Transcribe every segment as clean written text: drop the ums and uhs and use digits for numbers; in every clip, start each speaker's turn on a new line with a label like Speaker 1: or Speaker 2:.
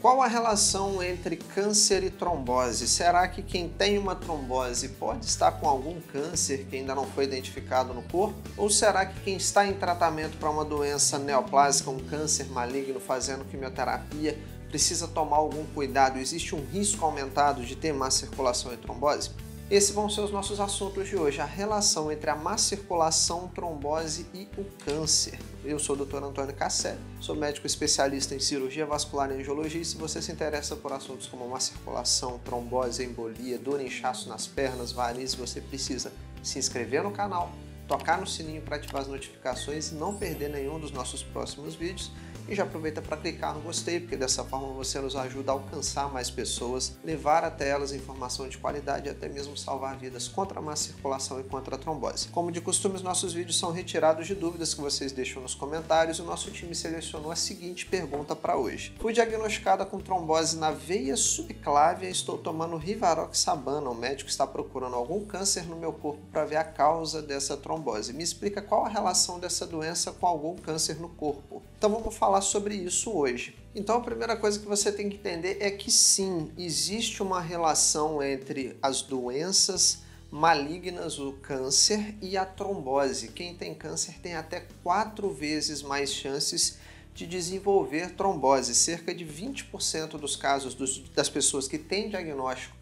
Speaker 1: Qual a relação entre câncer e trombose? Será que quem tem uma trombose pode estar com algum câncer que ainda não foi identificado no corpo? Ou será que quem está em tratamento para uma doença neoplásica, um câncer maligno, fazendo quimioterapia, precisa tomar algum cuidado? Existe um risco aumentado de ter má circulação e trombose? Esses vão ser os nossos assuntos de hoje, a relação entre a má circulação, trombose e o câncer. Eu sou o Dr. Antônio Cassé, sou médico especialista em cirurgia vascular e angiologia, e se você se interessa por assuntos como má circulação, trombose, embolia, dor e inchaço nas pernas, varizes, você precisa se inscrever no canal, tocar no sininho para ativar as notificações e não perder nenhum dos nossos próximos vídeos. E já aproveita para clicar no gostei, porque dessa forma você nos ajuda a alcançar mais pessoas, levar até elas informação de qualidade e até mesmo salvar vidas contra a má circulação e contra a trombose. Como de costume, os nossos vídeos são retirados de dúvidas que vocês deixam nos comentários e o nosso time selecionou a seguinte pergunta para hoje. Fui diagnosticada com trombose na veia subclávia e estou tomando rivaroxabana. O médico está procurando algum câncer no meu corpo para ver a causa dessa trombose. Me explica qual a relação dessa doença com algum câncer no corpo. Então vamos falar sobre isso hoje. Então a primeira coisa que você tem que entender é que sim, existe uma relação entre as doenças malignas, o câncer e a trombose. Quem tem câncer tem até 4 vezes mais chances de desenvolver trombose. Cerca de 20% dos casos das pessoas que têm diagnóstico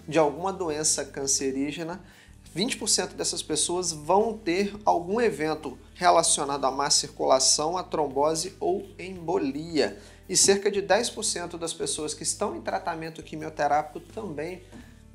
Speaker 1: de alguma doença cancerígena, 20% dessas pessoas vão ter algum evento relacionado à má circulação, à trombose ou embolia. E cerca de 10% das pessoas que estão em tratamento quimioterápico também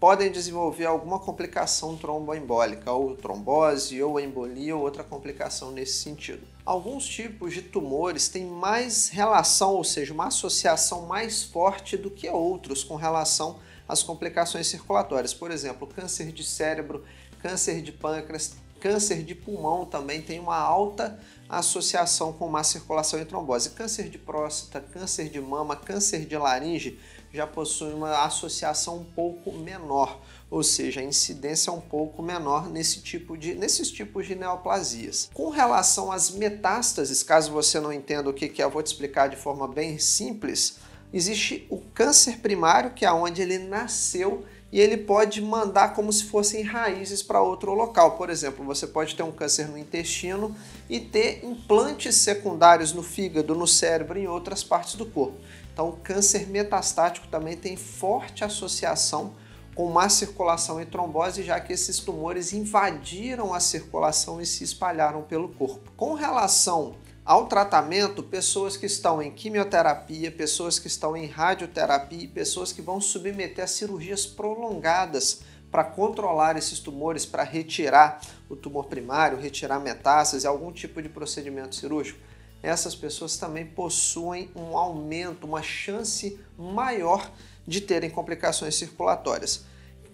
Speaker 1: podem desenvolver alguma complicação tromboembólica, ou trombose, ou embolia, ou outra complicação nesse sentido. Alguns tipos de tumores têm mais relação, ou seja, uma associação mais forte do que outros com relação às complicações circulatórias. Por exemplo, câncer de cérebro, câncer de pâncreas, câncer de pulmão também tem uma alta associação com má circulação e trombose. Câncer de próstata, câncer de mama, câncer de laringe já possuem uma associação um pouco menor, ou seja, a incidência é um pouco menor nesses tipos de neoplasias. Com relação às metástases, caso você não entenda o que é, eu vou te explicar de forma bem simples. Existe o câncer primário, que é onde ele nasceu, e ele pode mandar como se fossem raízes para outro local. Por exemplo, você pode ter um câncer no intestino e ter implantes secundários no fígado, no cérebro e em outras partes do corpo. Então, o câncer metastático também tem forte associação com má circulação e trombose, já que esses tumores invadiram a circulação e se espalharam pelo corpo. Com relação ao tratamento, pessoas que estão em quimioterapia, pessoas que estão em radioterapia e pessoas que vão submeter a cirurgias prolongadas para controlar esses tumores, para retirar o tumor primário, retirar metástase, algum tipo de procedimento cirúrgico, essas pessoas também possuem um aumento, uma chance maior de terem complicações circulatórias.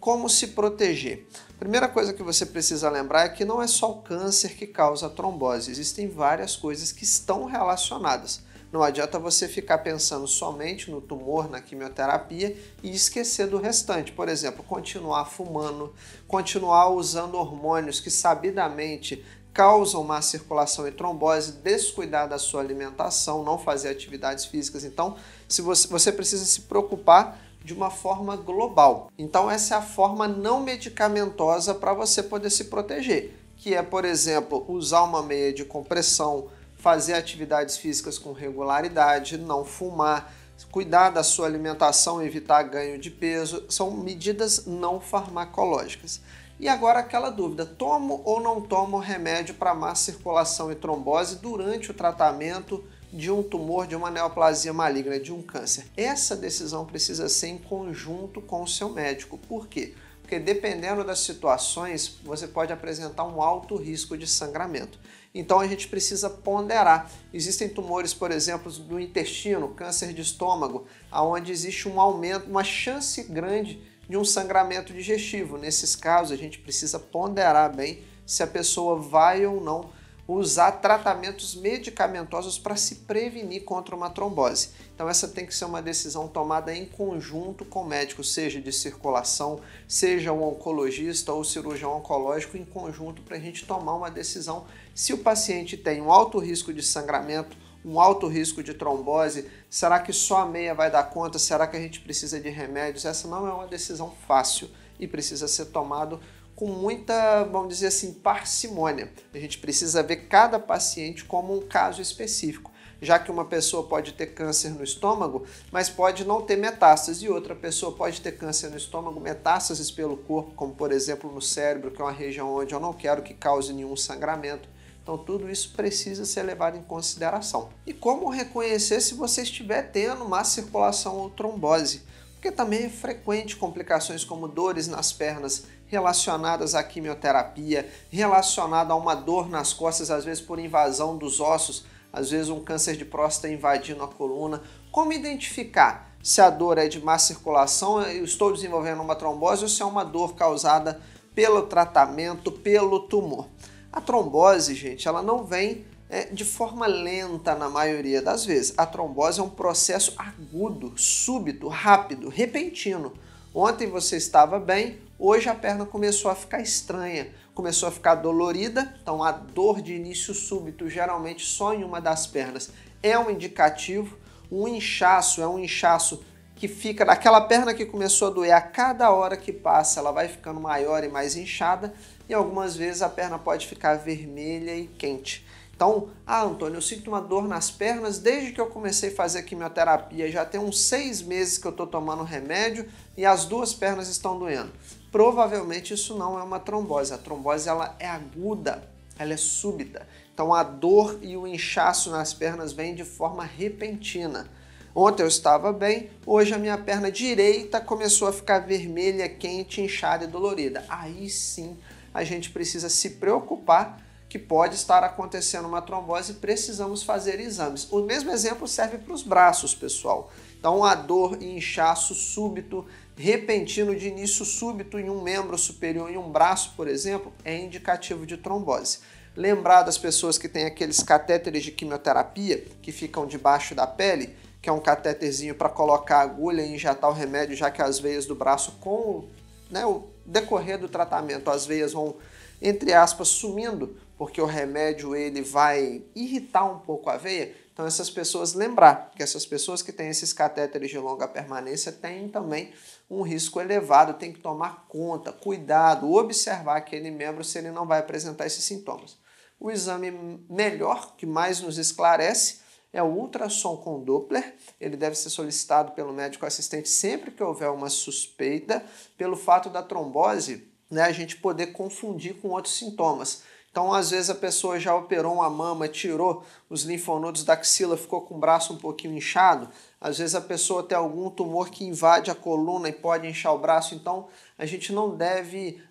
Speaker 1: Como se proteger? Primeira coisa que você precisa lembrar é que não é só o câncer que causa a trombose, existem várias coisas que estão relacionadas. Não adianta você ficar pensando somente no tumor, na quimioterapia e esquecer do restante. Por exemplo, continuar fumando, continuar usando hormônios que sabidamente causam má circulação e trombose, descuidar da sua alimentação, não fazer atividades físicas. Então, se você precisa se preocupar de uma forma global. Então essa é a forma não medicamentosa para você poder se proteger, que é, por exemplo, usar uma meia de compressão, fazer atividades físicas com regularidade, não fumar, cuidar da sua alimentação, evitar ganho de peso, são medidas não farmacológicas. E agora aquela dúvida, tomo ou não tomo remédio para má circulação e trombose durante o tratamento de um tumor, de uma neoplasia maligna, de um câncer? Essa decisão precisa ser em conjunto com o seu médico. Por quê? Porque dependendo das situações, você pode apresentar um alto risco de sangramento. Então a gente precisa ponderar. Existem tumores, por exemplo, do intestino, câncer de estômago, onde existe um aumento, uma chance grande de um sangramento digestivo. Nesses casos, a gente precisa ponderar bem se a pessoa vai ou não usar tratamentos medicamentosos para se prevenir contra uma trombose. Então essa tem que ser uma decisão tomada em conjunto com o médico, seja de circulação, seja um oncologista ou cirurgião oncológico, em conjunto para a gente tomar uma decisão se o paciente tem um alto risco de sangramento um alto risco de trombose? Será que só a meia vai dar conta? Será que a gente precisa de remédios? Essa não é uma decisão fácil e precisa ser tomado com muita, vamos dizer assim, parcimônia. A gente precisa ver cada paciente como um caso específico, já que uma pessoa pode ter câncer no estômago, mas pode não ter metástase, e outra pessoa pode ter câncer no estômago, metástases pelo corpo, como por exemplo no cérebro, que é uma região onde eu não quero que cause nenhum sangramento. Então tudo isso precisa ser levado em consideração. E como reconhecer se você estiver tendo má circulação ou trombose? Porque também é frequente complicações como dores nas pernas relacionadas à quimioterapia, relacionada a uma dor nas costas, às vezes por invasão dos ossos, às vezes um câncer de próstata invadindo a coluna. Como identificar se a dor é de má circulação, eu estou desenvolvendo uma trombose, ou se é uma dor causada pelo tratamento, pelo tumor? A trombose, gente, ela não vem de forma lenta na maioria das vezes. A trombose é um processo agudo, súbito, rápido, repentino. Ontem você estava bem, hoje a perna começou a ficar estranha, começou a ficar dolorida, então a dor de início súbito, geralmente só em uma das pernas, é um indicativo. Um inchaço é um inchaço que fica naquela perna que começou a doer, a cada hora que passa ela vai ficando maior e mais inchada, e algumas vezes a perna pode ficar vermelha e quente. Então, Antônio, eu sinto uma dor nas pernas desde que eu comecei a fazer quimioterapia, já tem uns 6 meses que eu estou tomando remédio e as duas pernas estão doendo. Provavelmente isso não é uma trombose. A trombose ela é aguda, ela é súbita. Então a dor e o inchaço nas pernas vêm de forma repentina. Ontem eu estava bem, hoje a minha perna direita começou a ficar vermelha, quente, inchada e dolorida. Aí sim a gente precisa se preocupar que pode estar acontecendo uma trombose e precisamos fazer exames. O mesmo exemplo serve para os braços, pessoal. Então a dor e inchaço súbito, repentino de início súbito em um membro superior, em um braço, por exemplo, é indicativo de trombose. Lembrar das pessoas que têm aqueles catéteres de quimioterapia que ficam debaixo da pele, que é um catéterzinho para colocar a agulha e injetar o remédio, já que as veias do braço, com o decorrer do tratamento, as veias vão, entre aspas, sumindo, porque o remédio ele vai irritar um pouco a veia. Então essas pessoas, lembrar que essas pessoas que têm esses catéteres de longa permanência têm também um risco elevado, tem que tomar conta, cuidado, observar aquele membro se ele não vai apresentar esses sintomas. O exame melhor, que mais nos esclarece, é o ultrassom com Doppler. Ele deve ser solicitado pelo médico assistente sempre que houver uma suspeita, pelo fato da trombose, a gente poder confundir com outros sintomas. Então, às vezes a pessoa já operou uma mama, tirou os linfonodos da axila, ficou com o braço um pouquinho inchado. Às vezes a pessoa tem algum tumor que invade a coluna e pode inchar o braço. Então, a gente não deve...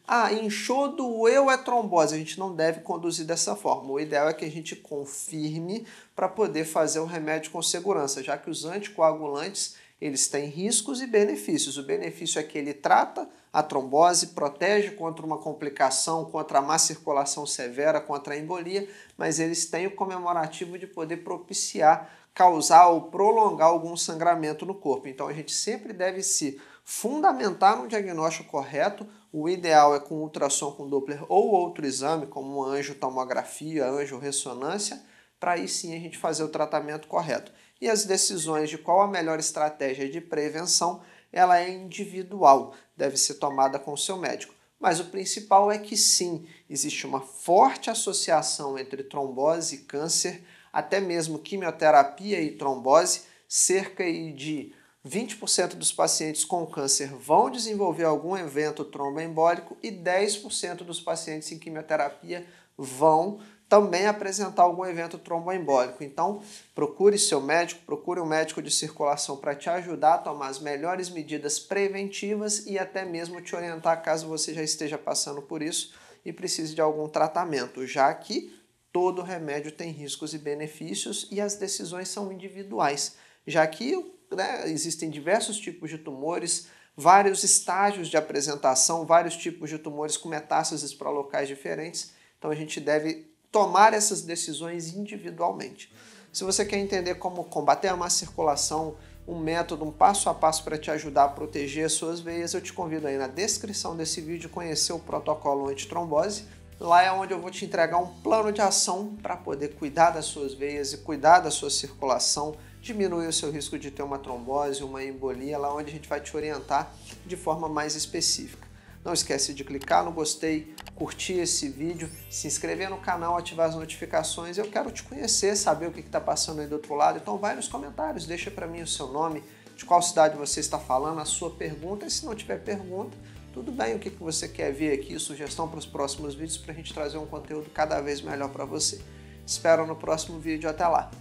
Speaker 1: inchou, doeu, é trombose. A gente não deve conduzir dessa forma. O ideal é que a gente confirme para poder fazer o remédio com segurança, já que os anticoagulantes, eles têm riscos e benefícios. O benefício é que ele trata a trombose, protege contra uma complicação, contra a má circulação severa, contra a embolia, mas eles têm o comemorativo de poder propiciar, causar ou prolongar algum sangramento no corpo. Então a gente sempre deve se fundamentar no diagnóstico correto. O ideal é com ultrassom com Doppler ou outro exame, como angiotomografia, angiorressonância, para aí sim a gente fazer o tratamento correto. E as decisões de qual a melhor estratégia de prevenção, ela é individual, deve ser tomada com o seu médico. Mas o principal é que sim, existe uma forte associação entre trombose e câncer, até mesmo quimioterapia e trombose. Cerca de 20% dos pacientes com câncer vão desenvolver algum evento tromboembólico e 10% dos pacientes em quimioterapia vão também apresentar algum evento tromboembólico. Então, procure seu médico, procure um médico de circulação para te ajudar a tomar as melhores medidas preventivas e até mesmo te orientar caso você já esteja passando por isso e precise de algum tratamento, já que todo remédio tem riscos e benefícios e as decisões são individuais, já que existem diversos tipos de tumores, vários estágios de apresentação, vários tipos de tumores com metástases para locais diferentes, então a gente deve tomar essas decisões individualmente. Se você quer entender como combater a má circulação, um método, um passo a passo para te ajudar a proteger as suas veias, eu te convido aí na descrição desse vídeo conhecer o protocolo antitrombose, Lá é onde eu vou te entregar um plano de ação para poder cuidar das suas veias e cuidar da sua circulação, diminuir o seu risco de ter uma trombose, uma embolia, lá onde a gente vai te orientar de forma mais específica. Não esquece de clicar no gostei, curtir esse vídeo, se inscrever no canal, ativar as notificações. Eu quero te conhecer, saber o que está passando aí do outro lado, então vai nos comentários, deixa para mim o seu nome, de qual cidade você está falando, a sua pergunta, e se não tiver pergunta, tudo bem, o que você quer ver aqui, sugestão para os próximos vídeos, para a gente trazer um conteúdo cada vez melhor para você. Espero no próximo vídeo, até lá!